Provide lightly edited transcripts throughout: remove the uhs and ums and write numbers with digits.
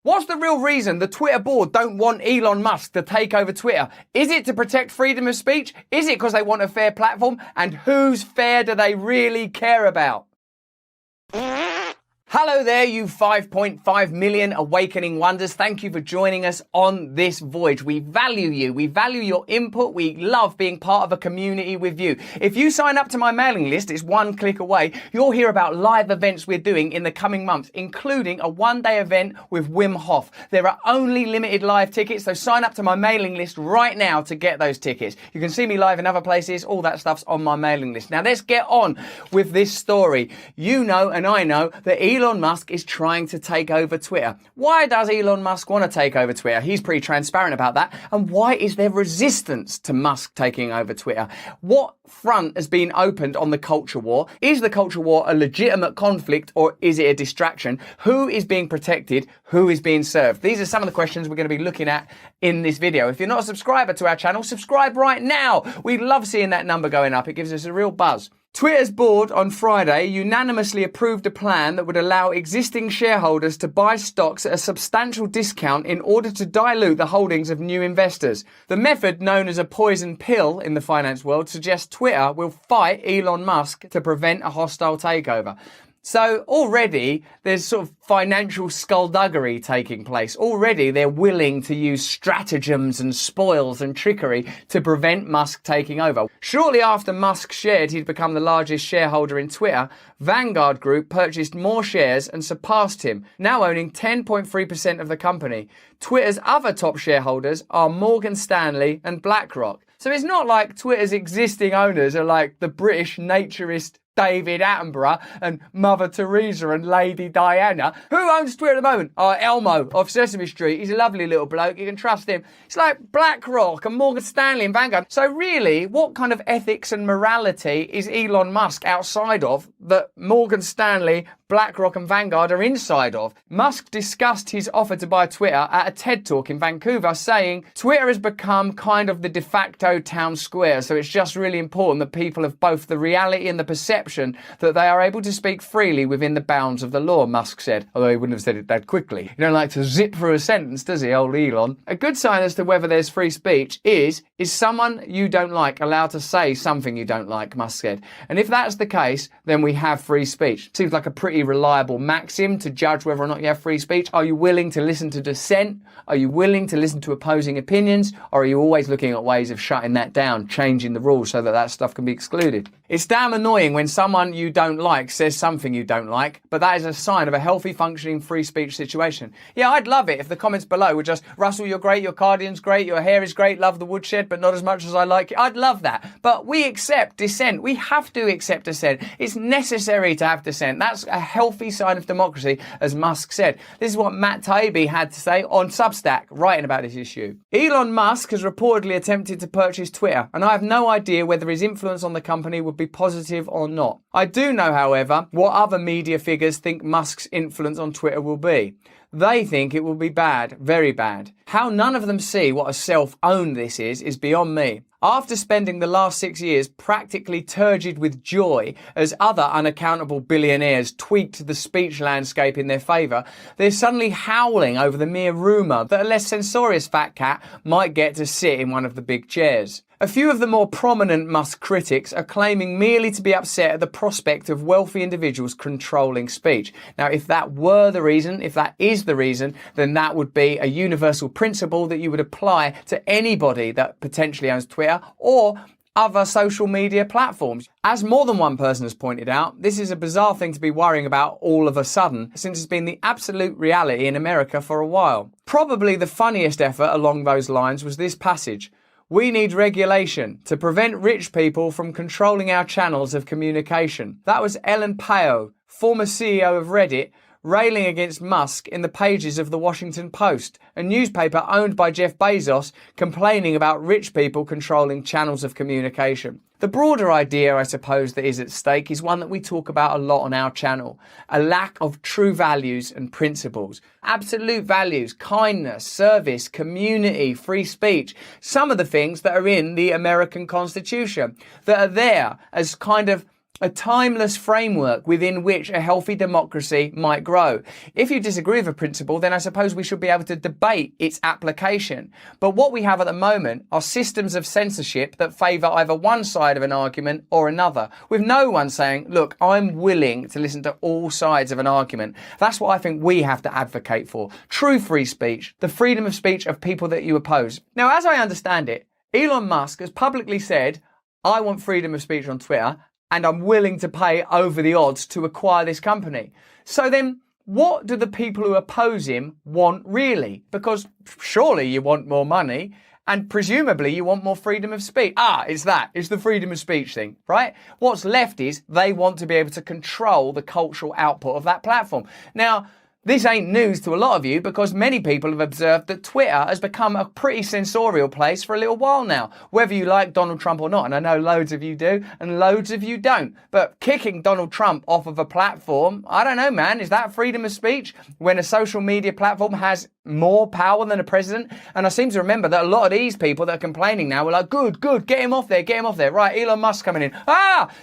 What's the real reason the Twitter board don't want Elon Musk to take over Twitter? Is it to protect freedom of speech? Is it because they want a fair platform? And whose fair do they really care about? Hello there, you 5.5 million awakening wonders. Thank you for joining us on this voyage. We value you. We value your input. We love being part of a community with you. If you sign up to my mailing list, it's one click away. You'll hear about live events we're doing in the coming months, including a one-day event with Wim Hof. There are only limited live tickets, so sign up to my mailing list right now to get those tickets. You can see me live in other places. All that stuff's on my mailing list. Now let's get on with this story. You know, and I know that Elon Musk is trying to take over Twitter. Why does Elon Musk want to take over Twitter? He's pretty transparent about that. And why is there resistance to Musk taking over Twitter? What front has been opened on the culture war? Is the culture war a legitimate conflict or is it a distraction? Who is being protected? Who is being served? These are some of the questions we're going to be looking at in this video. If you're not a subscriber to our channel, subscribe right now. We love seeing that number going up. It gives us a real buzz. Twitter's board on Friday unanimously approved a plan that would allow existing shareholders to buy stocks at a substantial discount in order to dilute the holdings of new investors. The method, known as a poison pill in the finance world, suggests Twitter will fight Elon Musk to prevent a hostile takeover. So already there's sort of financial skullduggery taking place. Already they're willing to use stratagems and spoils and trickery to prevent Musk taking over. Shortly after Musk shared he'd become the largest shareholder in Twitter, Vanguard Group purchased more shares and surpassed him, now owning 10.3% of the company. Twitter's other top shareholders are Morgan Stanley and BlackRock. So it's not like Twitter's existing owners are like the British naturist David Attenborough and Mother Teresa and Lady Diana. Who owns Twitter at the moment? Oh, Elmo of Sesame Street. He's a lovely little bloke. You can trust him. It's like BlackRock and Morgan Stanley and Vanguard. So really, what kind of ethics and morality is Elon Musk outside of that Morgan Stanley, BlackRock and Vanguard are inside of? Musk discussed his offer to buy Twitter at a TED Talk in Vancouver, saying, Twitter has become kind of the de facto town square, so it's just really important that people have both the reality and the perception that they are able to speak freely within the bounds of the law, Musk said, although he wouldn't have said it that quickly. He don't like to zip through a sentence, does he, old Elon? A good sign as to whether there's free speech is someone you don't like allowed to say something you don't like, Musk said. And if that's the case, then we have free speech. Seems like a pretty reliable maxim to judge whether or not you have free speech. Are you willing to listen to dissent? Are you willing to listen to opposing opinions? Or are you always looking at ways of shutting that down, changing the rules so that that stuff can be excluded? It's damn annoying when someone you don't like says something you don't like, but that is a sign of a healthy, functioning free speech situation. Yeah, I'd love it if the comments below were just, Russell, you're great, your cardigan's great, your hair is great, love the woodshed, but not as much as I like it. I'd love that. But we accept dissent. We have to accept dissent. It's necessary to have dissent. That's a healthy sign of democracy, as Musk said. This is what Matt Taibbi had to say on Substack, writing about this issue. Elon Musk has reportedly attempted to purchase Twitter, and I have no idea whether his influence on the company would be positive or not. I do know, however, what other media figures think Musk's influence on Twitter will be. They think it will be bad, very bad. How none of them see what a self-own this is beyond me. After spending the last 6 years practically turgid with joy as other unaccountable billionaires tweaked the speech landscape in their favour, they're suddenly howling over the mere rumour that a less censorious fat cat might get to sit in one of the big chairs. A few of the more prominent Musk critics are claiming merely to be upset at the prospect of wealthy individuals controlling speech. Now, if that were the reason, if that is the reason, then that would be a universal principle that you would apply to anybody that potentially owns Twitter or other social media platforms. As more than one person has pointed out, this is a bizarre thing to be worrying about all of a sudden, since it's been the absolute reality in America for a while. Probably the funniest effort along those lines was this passage. We need regulation to prevent rich people from controlling our channels of communication. That was Ellen Pao, former CEO of Reddit, railing against Musk in the pages of the Washington Post, a newspaper owned by Jeff Bezos, complaining about rich people controlling channels of communication. The broader idea, I suppose, that is at stake is one that we talk about a lot on our channel. A lack of true values and principles. Absolute values, kindness, service, community, free speech. Some of the things that are in the American Constitution that are there as kind of a timeless framework within which a healthy democracy might grow. If you disagree with a principle, then I suppose we should be able to debate its application. But what we have at the moment are systems of censorship that favour either one side of an argument or another, with no one saying, look, I'm willing to listen to all sides of an argument. That's what I think we have to advocate for. True free speech, the freedom of speech of people that you oppose. Now, as I understand it, Elon Musk has publicly said, I want freedom of speech on Twitter, and I'm willing to pay over the odds to acquire this company. So then, what do the people who oppose him want really? Because surely you want more money, and presumably you want more freedom of speech. It's the freedom of speech thing, right? What's left is they want to be able to control the cultural output of that platform. Now, this ain't news to a lot of you because many people have observed that Twitter has become a pretty censorial place for a little while now, whether you like Donald Trump or not. And I know loads of you do and loads of you don't. But kicking Donald Trump off of a platform, I don't know, man, is that freedom of speech when a social media platform has more power than a president? And I seem to remember that a lot of these people that are complaining now were like, good, get him off there. Right, Elon Musk coming in.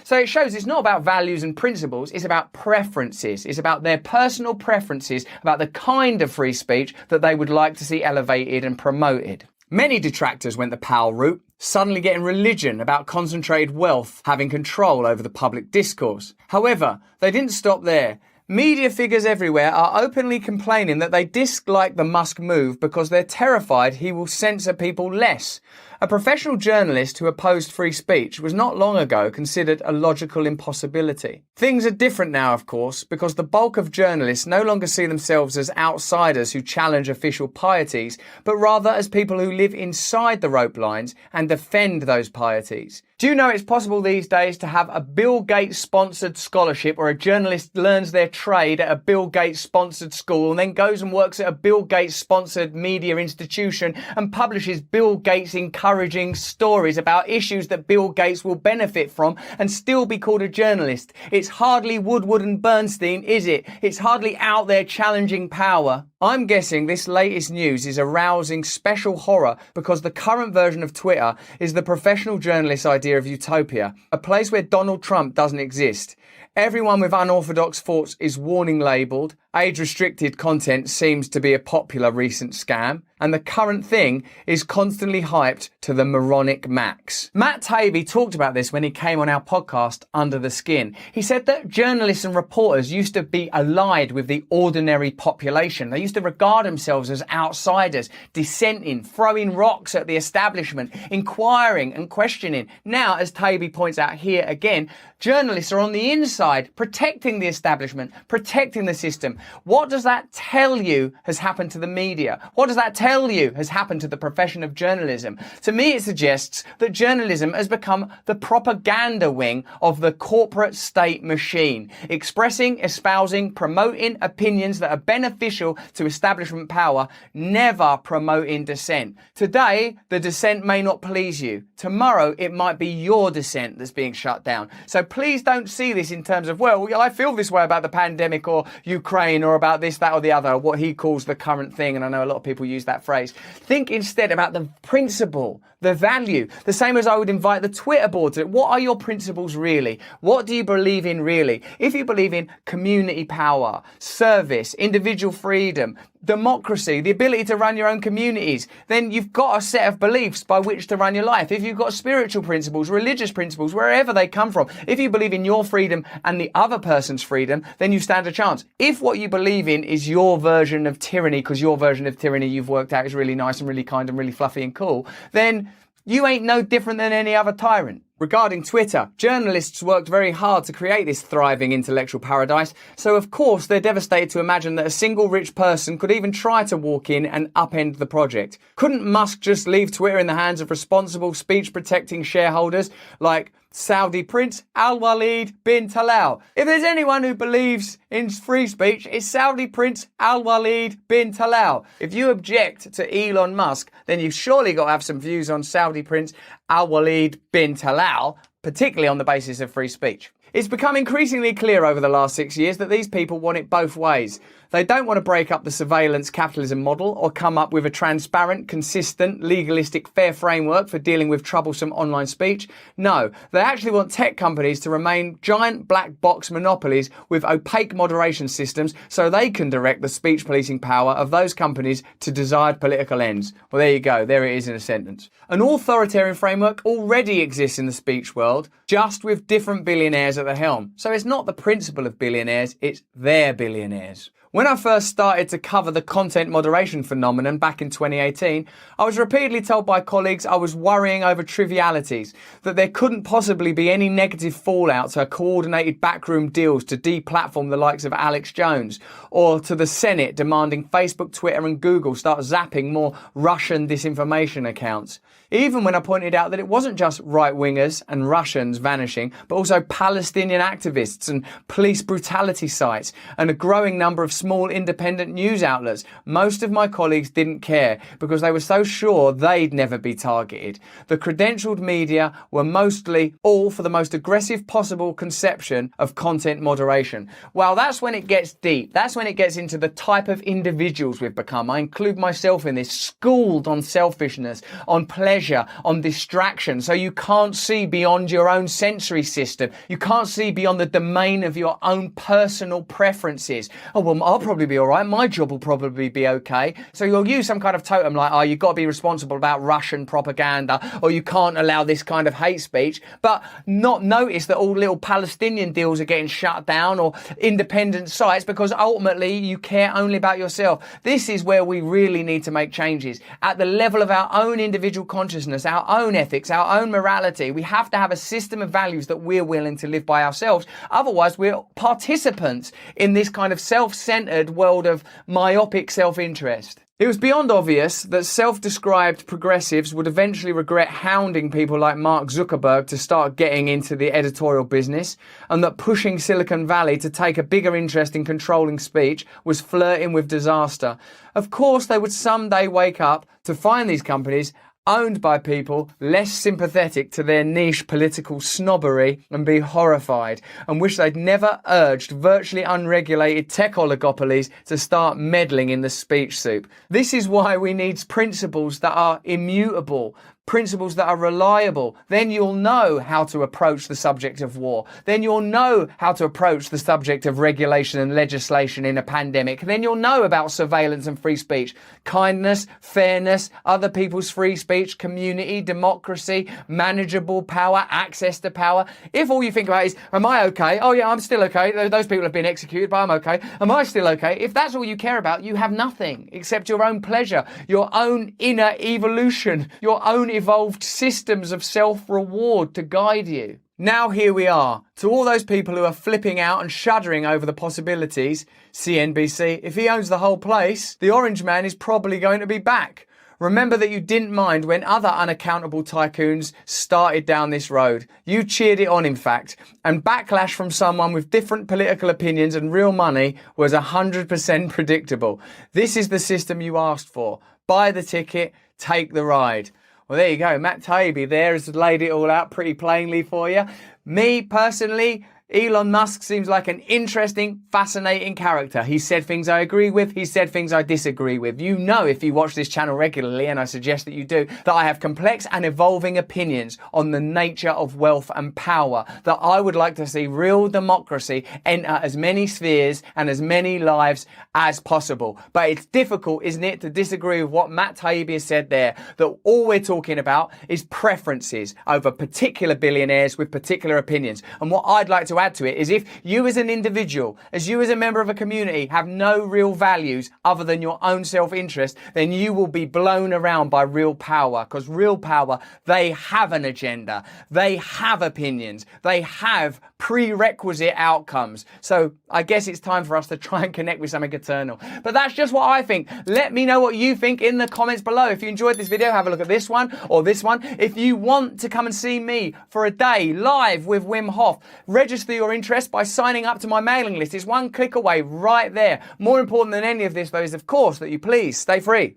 So it shows it's not about values and principles, it's about preferences. It's about their personal preferences about the kind of free speech that they would like to see elevated and promoted. Many detractors went the power route, suddenly getting religion about concentrated wealth having control over the public discourse. However, they didn't stop there. Media figures everywhere are openly complaining that they dislike the Musk move because they're terrified he will censor people less. A professional journalist who opposed free speech was not long ago considered a logical impossibility. Things are different now, of course, because the bulk of journalists no longer see themselves as outsiders who challenge official pieties, but rather as people who live inside the rope lines and defend those pieties. Do you know it's possible these days to have a Bill Gates sponsored scholarship where a journalist learns their trade at a Bill Gates sponsored school and then goes and works at a Bill Gates sponsored media institution and publishes Bill Gates encouraging stories about issues that Bill Gates will benefit from and still be called a journalist? It's hardly Woodward and Bernstein, is it? It's hardly out there challenging power. I'm guessing this latest news is arousing special horror because the current version of Twitter is the professional journalist's idea of utopia, a place where Donald Trump doesn't exist. Everyone with unorthodox thoughts is warning labelled. Age-restricted content seems to be a popular recent scam. And the current thing is constantly hyped to the moronic max. Matt Taibbi talked about this when he came on our podcast, Under the Skin. He said that journalists and reporters used to be allied with the ordinary population. They used to regard themselves as outsiders, dissenting, throwing rocks at the establishment, inquiring and questioning. Now, as Taibbi points out here again, journalists are on the inside, protecting the establishment, protecting the system. What does that tell you has happened to the media? What does that tell you has happened to the profession of journalism? To me, it suggests that journalism has become the propaganda wing of the corporate state machine, expressing, espousing, promoting opinions that are beneficial to establishment power, never promoting dissent. Today, the dissent may not please you. Tomorrow, it might be your dissent that's being shut down. So please don't see this in terms of, well, I feel this way about the pandemic or Ukraine or about this, that or the other, what he calls the current thing. And I know a lot of people use that phrase. Think instead about the principle, the value, the same as I would invite the Twitter board to. What are your principles really? What do you believe in really? If you believe in community power, service, individual freedom, democracy, the ability to run your own communities, then you've got a set of beliefs by which to run your life. If you've got spiritual principles, religious principles, wherever they come from, if you believe in your freedom and the other person's freedom, then you stand a chance. If what you believe in is your version of tyranny, because your version of tyranny you've worked out is really nice and really kind and really fluffy and cool, then you ain't no different than any other tyrant. Regarding Twitter, journalists worked very hard to create this thriving intellectual paradise, so of course they're devastated to imagine that a single rich person could even try to walk in and upend the project. Couldn't Musk just leave Twitter in the hands of responsible speech-protecting shareholders like Saudi Prince Al-Walid bin Talal? If there's anyone who believes in free speech, it's Saudi Prince Al-Walid bin Talal. If you object to Elon Musk, then you've surely got to have some views on Saudi Prince Al-Walid bin Talal, particularly on the basis of free speech. It's become increasingly clear over the last 6 years that these people want it both ways. They don't want to break up the surveillance capitalism model or come up with a transparent, consistent, legalistic, fair framework for dealing with troublesome online speech. No, they actually want tech companies to remain giant black box monopolies with opaque moderation systems so they can direct the speech policing power of those companies to desired political ends. Well, there you go. There it is in a sentence. An authoritarian framework already exists in the speech world, just with different billionaires at the helm. So it's not the principle of billionaires, it's their billionaires. When I first started to cover the content moderation phenomenon back in 2018, I was repeatedly told by colleagues I was worrying over trivialities, that there couldn't possibly be any negative fallout to coordinated backroom deals to deplatform the likes of Alex Jones, or to the Senate demanding Facebook, Twitter and Google start zapping more Russian disinformation accounts. Even when I pointed out that it wasn't just right-wingers and Russians vanishing, but also Palestinian activists and police brutality sites and a growing number of small independent news outlets, most of my colleagues didn't care because they were so sure they'd never be targeted. The credentialed media were mostly all for the most aggressive possible conception of content moderation. Well, that's when it gets deep. That's when it gets into the type of individuals we've become. I include myself in this, schooled on selfishness, on pleasure, on distraction, so you can't see beyond your own sensory system. You can't see beyond the domain of your own personal preferences. Oh, well, I'll probably be all right. My job will probably be okay. So you'll use some kind of totem like, oh, you've got to be responsible about Russian propaganda, or you can't allow this kind of hate speech, but not notice that all little Palestinian deals are getting shut down or independent sites because ultimately you care only about yourself. This is where we really need to make changes. At the level of our own individual consciousness, our own ethics, our own morality, we have to have a system of values that we're willing to live by ourselves. Otherwise, we're participants in this kind of self-centered world of myopic self-interest. It was beyond obvious that self-described progressives would eventually regret hounding people like Mark Zuckerberg to start getting into the editorial business, and that pushing Silicon Valley to take a bigger interest in controlling speech was flirting with disaster. Of course, they would someday wake up to find these companies owned by people less sympathetic to their niche political snobbery and be horrified and wish they'd never urged virtually unregulated tech oligopolies to start meddling in the speech soup. This is why we need principles that are immutable, principles that are reliable. Then you'll know how to approach the subject of war. Then you'll know how to approach the subject of regulation and legislation in a pandemic. Then you'll know about surveillance and free speech, kindness, fairness, other people's free speech, community, democracy, manageable power, access to power. If all you think about is, am I okay? Oh yeah, I'm still okay. Those people have been executed, but I'm okay. Am I still okay? If that's all you care about, you have nothing except your own pleasure, your own inner evolution, your own evolved systems of self-reward to guide you. Now here we are. To all those people who are flipping out and shuddering over the possibilities, CNBC, if he owns the whole place, the orange man is probably going to be back. Remember that you didn't mind when other unaccountable tycoons started down this road. You cheered it on, in fact, and backlash from someone with different political opinions and real money was 100% predictable. This is the system you asked for. Buy the ticket, take the ride. Well, there you go. Matt Taibbi there has laid it all out pretty plainly for you. Me, personally, Elon Musk seems like an interesting, fascinating character. He said things I agree with, he said things I disagree with. You know, if you watch this channel regularly, and I suggest that you do, that I have complex and evolving opinions on the nature of wealth and power, that I would like to see real democracy enter as many spheres and as many lives as possible. But it's difficult, isn't it, to disagree with what Matt Taibbi has said there, that all we're talking about is preferences over particular billionaires with particular opinions. And what I'd like to add to it is, if you as an individual, as you as a member of a community have no real values other than your own self-interest, then you will be blown around by real power, because real power, they have an agenda, they have opinions, they have prerequisite outcomes. So I guess it's time for us to try and connect with something eternal. But that's just what I think. Let me know what you think in the comments below. If you enjoyed this video, have a look at this one or this one. If you want to come and see me for a day live with Wim Hof, register your interest by signing up to my mailing list. It's one click away right there. More important than any of this, though, is of course that you please stay free.